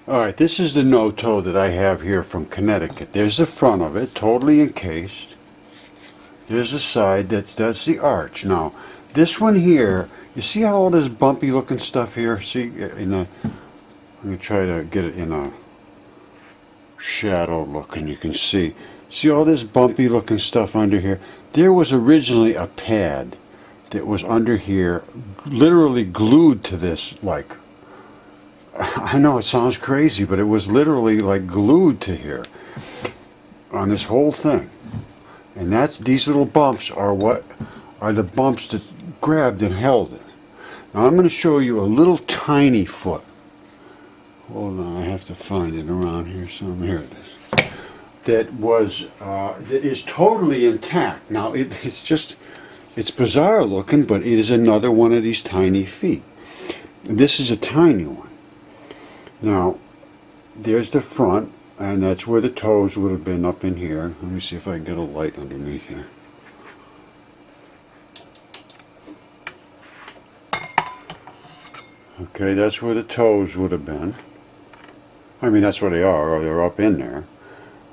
Alright, this is the Notoe that I have here from Connecticut. There's the front of it, totally encased. There's the side, that's the arch. Now, this one here, you see how all this bumpy looking stuff here? See, let me try to get it in a shadow look and you can see. See all this bumpy looking stuff under here? There was originally a pad that was under here, literally glued to this, like, I know it sounds crazy, but it was literally like glued to here on this whole thing. And these little bumps are what are the bumps that grabbed and held it. Now I'm going to show you a little tiny foot. Hold on, I have to find it around here somewhere. Here it is. That is totally intact. Now it's bizarre looking, but it is another one of these tiny feet. This is a tiny one. Now, there's the front, and that's where the toes would have been up in here. Let me see if I can get a light underneath here. Okay, that's where the toes would have been. I mean, that's where they are, or they're up in there.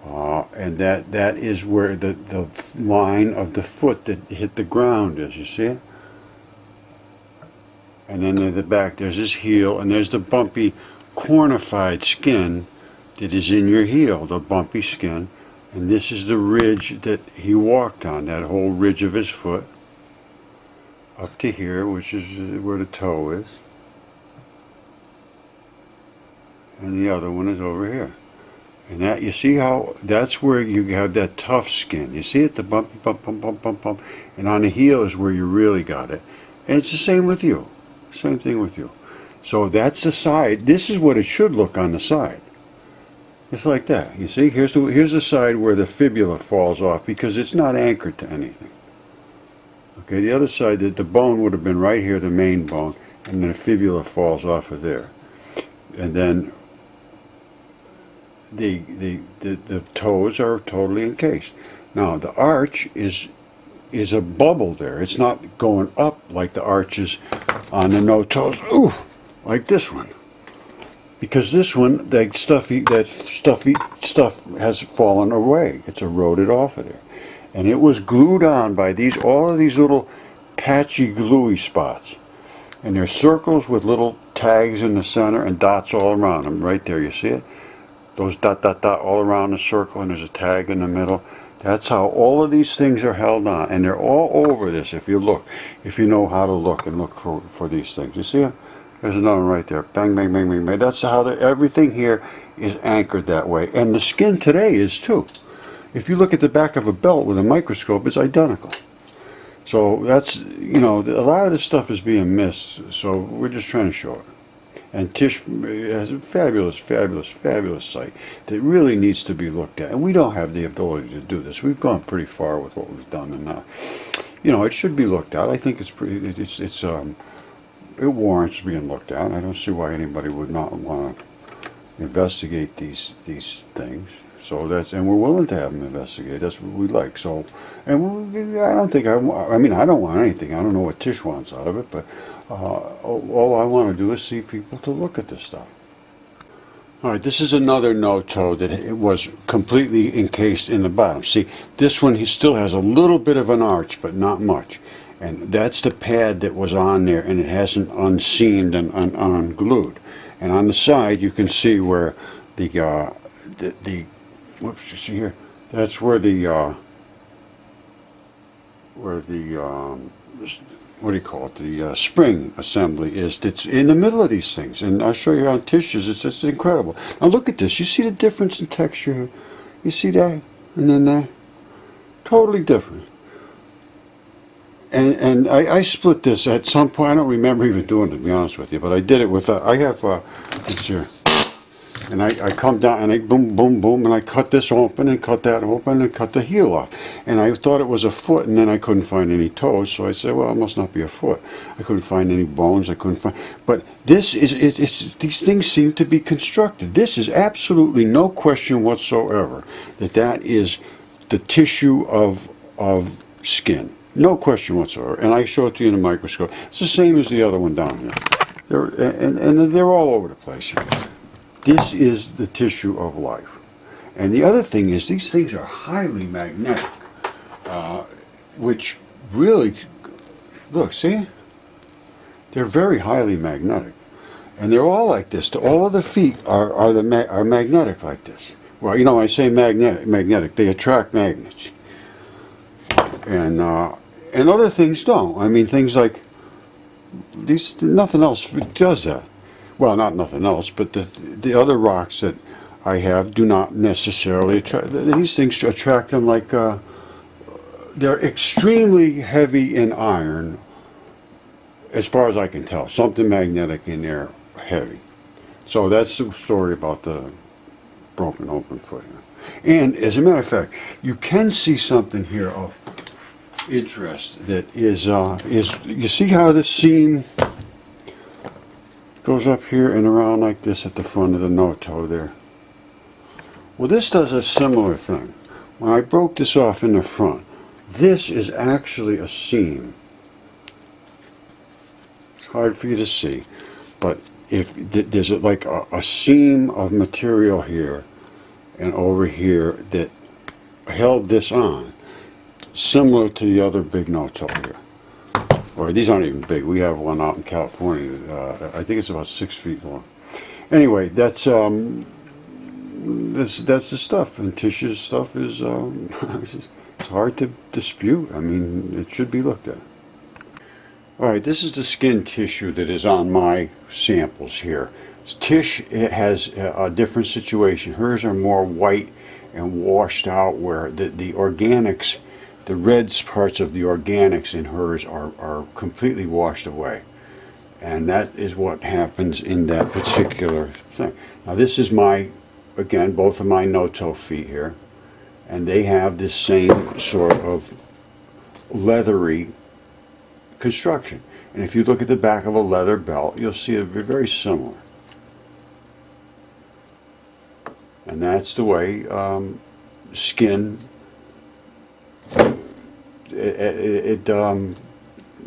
And that is where the line of the foot that hit the ground is, you see it? And then at the back, there's his heel, and there's the bumpy cornified skin that is in your heel, the bumpy skin, and this is the ridge that he walked on, that whole ridge of his foot up to here, which is where the toe is, and the other one is over here. And that, you see how that's where you have that tough skin, you see it, the bumpy bump, and on the heel is where you really got it. And it's the same with you, same thing with you. So that's the side. This is what it should look on the side. It's like that. You see, here's the side where the fibula falls off because it's not anchored to anything. Okay, the other side, the bone would have been right here, the main bone, and then the fibula falls off of there. And then the toes are totally encased. Now the arch is a bubble there. It's not going up like the arches on the Notoes. Ooh! Like this one, because this one, that stuffy stuff has fallen away. It's eroded off of there, and it was glued on by all of these little patchy, gluey spots, and there's circles with little tags in the center and dots all around them. Right there, you see it? Those dot all around the circle, and there's a tag in the middle. That's how all of these things are held on, and they're all over this. If you look, if you know how to look and look for these things, you see them? There's another one right there. Bang, bang, bang, bang, bang. That's how everything here is anchored that way. And the skin today is too. If you look at the back of a belt with a microscope, it's identical. So that's, you know, a lot of this stuff is being missed. So we're just trying to show it. And Tish has a fabulous, fabulous, fabulous site that really needs to be looked at. And we don't have the ability to do this. We've gone pretty far with what we've done. And, you know, it should be looked at. I think it's pretty, it warrants being looked at. I don't see why anybody would not want to investigate these things. So and we're willing to have them investigate. That's what we like. So, and I don't think I mean, I don't want anything. I don't know what Tish wants out of it, but all I want to do is see people to look at this stuff. All right, this is another Notoe that it was completely encased in the bottom. See, this one he still has a little bit of an arch, but not much. And that's the pad that was on there, and it hasn't unseamed and unglued. And on the side, you can see where whoops, you see here? That's where what do you call it? The spring assembly is. That's in the middle of these things. And I'll show you on Tish's. It's just incredible. Now look at this. You see the difference in texture here? You see that? And then that? Totally different. And I split this at some point. I don't remember even doing it, to be honest with you, but I did it with I have it's here, and I come down and I boom, boom, boom, and I cut this open and cut that open and cut the heel off. And I thought it was a foot, and then I couldn't find any toes, so I said, well, it must not be a foot. I couldn't find any bones. I couldn't find, but this is these things seem to be constructed. This is absolutely no question whatsoever that is the tissue of skin. No question whatsoever. And I show it to you in a microscope. It's the same as the other one down here. They're all over the place here. This is the tissue of life. And the other thing is, these things are highly magnetic, which really, look, see? They're very highly magnetic. And they're all like this. All of the feet are magnetic like this. Well, you know, I say magnetic. They attract magnets. And other things don't. I mean, things like these, nothing else does that. Well, not nothing else, but the other rocks that I have do not necessarily attract. These things attract them like they're extremely heavy in iron, as far as I can tell. Something magnetic in there, heavy. So that's the story about the broken open foot here. And as a matter of fact, you can see something here of interest that is you see how this seam goes up here and around like this at the front of the Notoe there. Well, this does a similar thing. When I broke this off in the front, this is actually a seam. It's hard for you to see, but if there's like a seam of material here and over here that held this on, similar to the other big Notoe here. Or these aren't even big. We have one out in California. I think it's about 6 feet long. Anyway, that's the stuff. And Tish's stuff is it's hard to dispute. I mean, it should be looked at. All right, this is the skin tissue that is on my samples here. Tish, it has a different situation. Hers are more white and washed out, where the organics, the red parts of the organics in hers are completely washed away. And that is what happens in that particular thing. Now this is again, both of my Notoe feet here. And they have this same sort of leathery construction. And if you look at the back of a leather belt, you'll see it very similar. And that's the way skin, you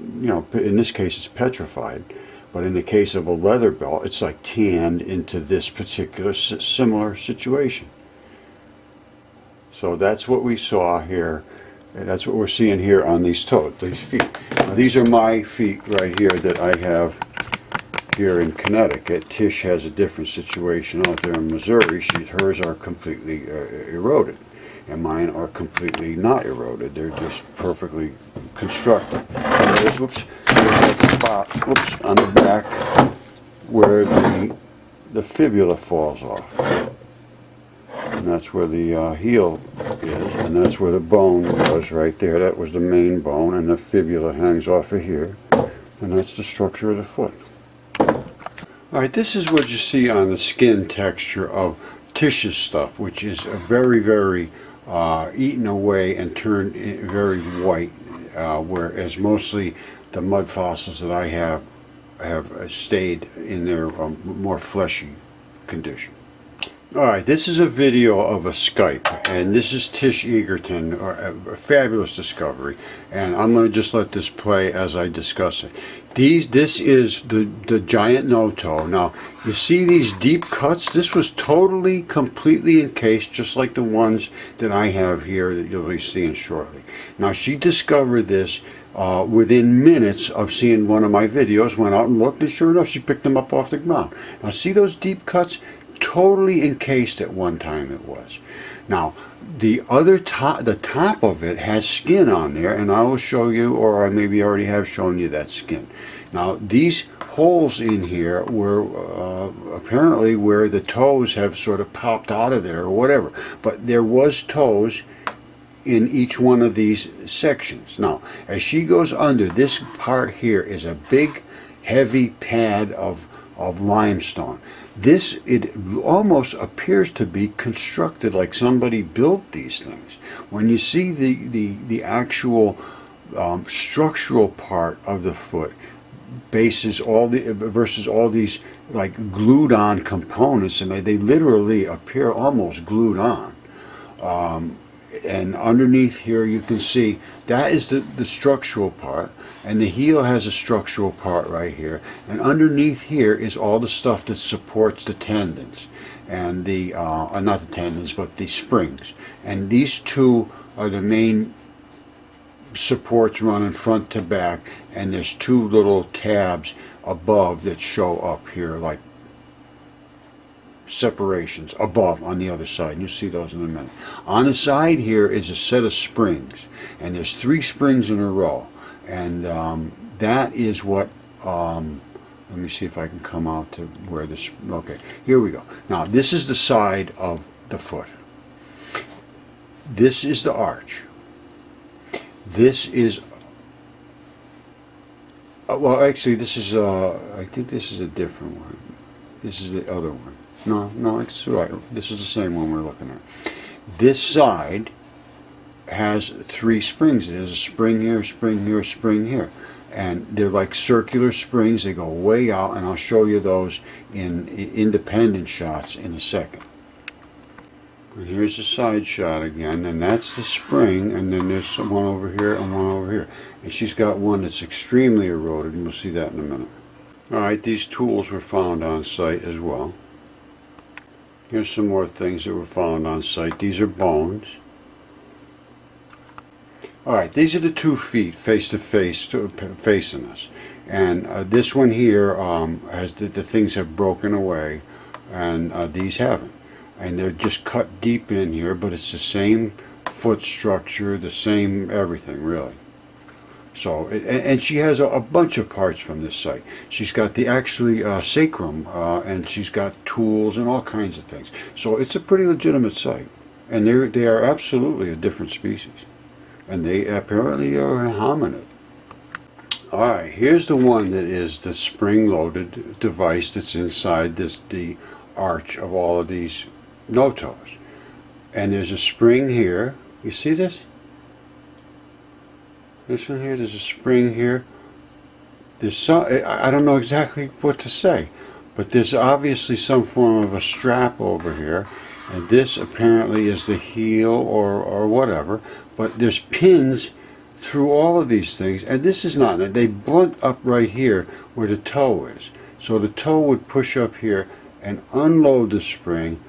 know, in this case it's petrified, but in the case of a leather belt, it's like tanned into this particular similar situation. So that's what we saw here. That's what we're seeing here on these toes, these feet. Now, these are my feet right here that I have here in Connecticut. Tish has a different situation out there in Missouri. Hers are completely eroded, and mine are completely not eroded. They're just perfectly constructed. And there's that spot, on the back where the fibula falls off. And that's where the heel is, and that's where the bone was right there. That was the main bone, and the fibula hangs off of here, and that's the structure of the foot. Alright, this is what you see on the skin texture of Tish's stuff, which is very, very eaten away and turned very white, whereas mostly the mud fossils that I have stayed in their more fleshy condition. Alright, this is a video of a Skype, and this is Tish Egerton, a fabulous discovery, and I'm going to just let this play as I discuss it. This is the giant Notoe. Now, you see these deep cuts? This was totally, completely encased, just like the ones that I have here that you'll be seeing shortly. Now, she discovered this within minutes of seeing one of my videos, went out and looked, and sure enough, she picked them up off the ground. Now, see those deep cuts? Totally encased at one time it was. Now the top of it has skin on there, and I will show you, or I maybe already have shown you that skin. Now these holes in here were apparently where the toes have sort of popped out of there or whatever, but there was toes in each one of these sections. Now as she goes under, this part here is a big heavy pad of limestone. It almost appears to be constructed like somebody built these things. When you see the actual structural part of the foot versus all these like glued on components, and they literally appear almost glued on. And underneath here you can see that is the structural part, and the heel has a structural part right here, and underneath here is all the stuff that supports the tendons and the not the tendons but the springs, and these two are the main supports running front to back, and there's two little tabs above that show up here like separations above on the other side. You'll see those in a minute. On the side here is a set of springs, and there's 3 springs in a row, and that is what let me see if I can come out to where this, okay, here we go. Now this is the side of the foot. This is the arch. This is well, actually this is I think this is a different one. This is the other one. No, it's right. This is the same one we're looking at. This side has 3 springs. It has a spring here, spring here, spring here. And they're like circular springs. They go way out, and I'll show you those in independent shots in a second. And here's the side shot again, and that's the spring, and then there's one over here and one over here. And she's got one that's extremely eroded, and we'll see that in a minute. Alright, these tools were found on site as well. Here's some more things that were found on site. These are bones. Alright, these are the 2 feet face to face facing us. And this one here has the things have broken away, and these haven't. And they're just cut deep in here, but it's the same foot structure, the same everything, really. So, and she has a bunch of parts from this site. She's got the actually sacrum, and she's got tools and all kinds of things. So it's a pretty legitimate site, and they are absolutely a different species, and they apparently are a hominid. All right, here's the one that is the spring-loaded device that's inside the arch of all of these Notoes, and there's a spring here. You see this? This one here, there's a spring here. There's some, I don't know exactly what to say, but there's obviously some form of a strap over here, and this apparently is the heel or whatever, but there's pins through all of these things, and this is not, they blunt up right here where the toe is. So the toe would push up here and unload the spring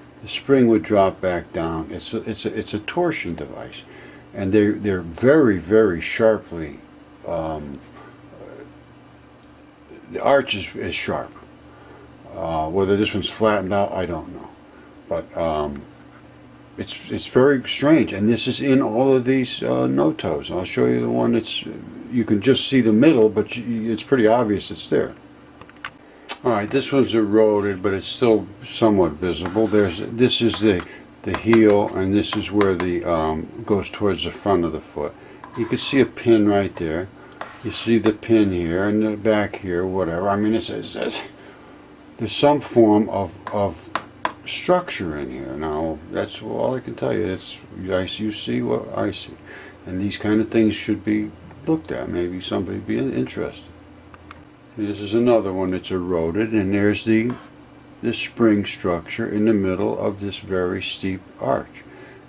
would drop back down. It's a torsion device. And they're very, very sharply, the arch is sharp. Whether this one's flattened out, I don't know. But it's very strange, and this is in all of these Notoes. I'll show you the one that's, you can just see the middle, but it's pretty obvious it's there. Alright, this one's eroded, but it's still somewhat visible. This is the heel, and this is where the goes towards the front of the foot. You can see a pin right there. You see the pin here and the back here, whatever. I mean, there's some form of structure in here. Now, that's all I can tell you. You see what I see, and these kind of things should be looked at. Maybe somebody be interested. This is another one that's eroded, and there's the spring structure in the middle of this very steep arch,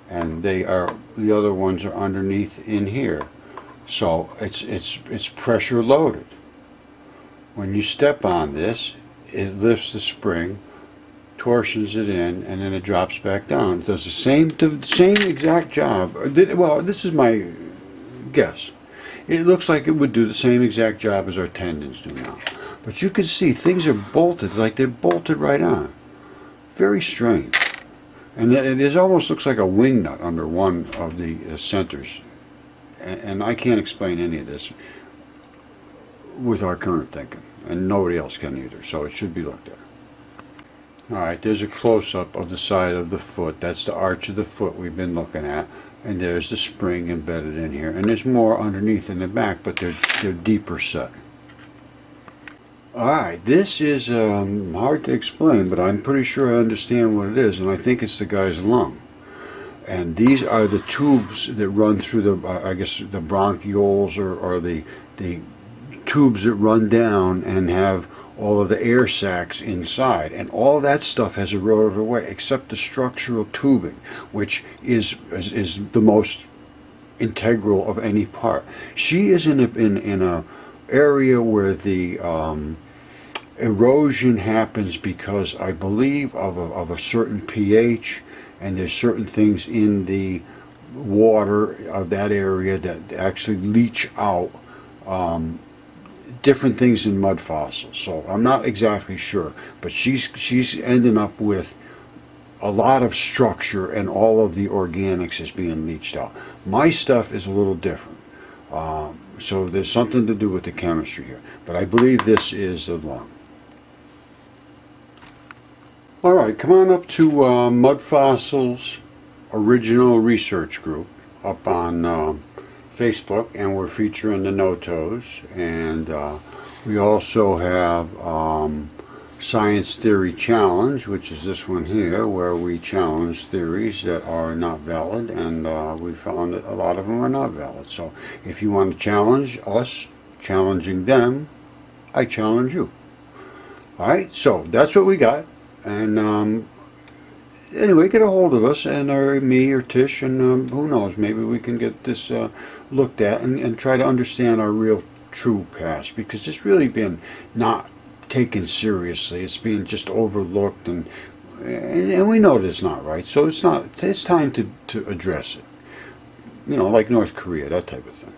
and the other ones are underneath in here. So it's pressure loaded. When you step on this, it lifts the spring, torsions it in, and then it drops back down. It does the same exact job. Well, this is my guess. It looks like it would do the same exact job as our tendons do now. But you can see things are bolted, like they're bolted right on. Very strange. And it almost looks like a wing nut under one of the centers. And I can't explain any of this with our current thinking. And nobody else can either, so it should be looked at. Alright, there's a close-up of the side of the foot. That's the arch of the foot we've been looking at. And there's the spring embedded in here. And there's more underneath in the back, but they're deeper set. Alright, this is hard to explain, but I'm pretty sure I understand what it is, and I think it's the guy's lung. And these are the tubes that run through the, I guess, the bronchioles, or the tubes that run down and have all of the air sacs inside, and all that stuff has eroded away except the structural tubing, which is the most integral of any part. She is in a area where the erosion happens because I believe of a certain pH, and there's certain things in the water of that area that actually leach out different things in mud fossils. So I'm not exactly sure, but she's ending up with a lot of structure, and all of the organics is being leached out. My stuff is a little different. So there's something to do with the chemistry here, but I believe this is the lung. All right, come on up to Mud Fossils Original Research Group up on Facebook, and we're featuring the Notoes, and we also have Science Theory Challenge, which is this one here, where we challenge theories that are not valid, and we found that a lot of them are not valid. So if you want to challenge us, challenging them, I challenge you. All right, so that's what we got, and anyway, get a hold of us, and or me or Tish, and who knows, maybe we can get this looked at and try to understand our real true past, because it's really been not taken seriously. It's being just overlooked, and we know that it's not right. So it's time to address it. You know, like North Korea, that type of thing.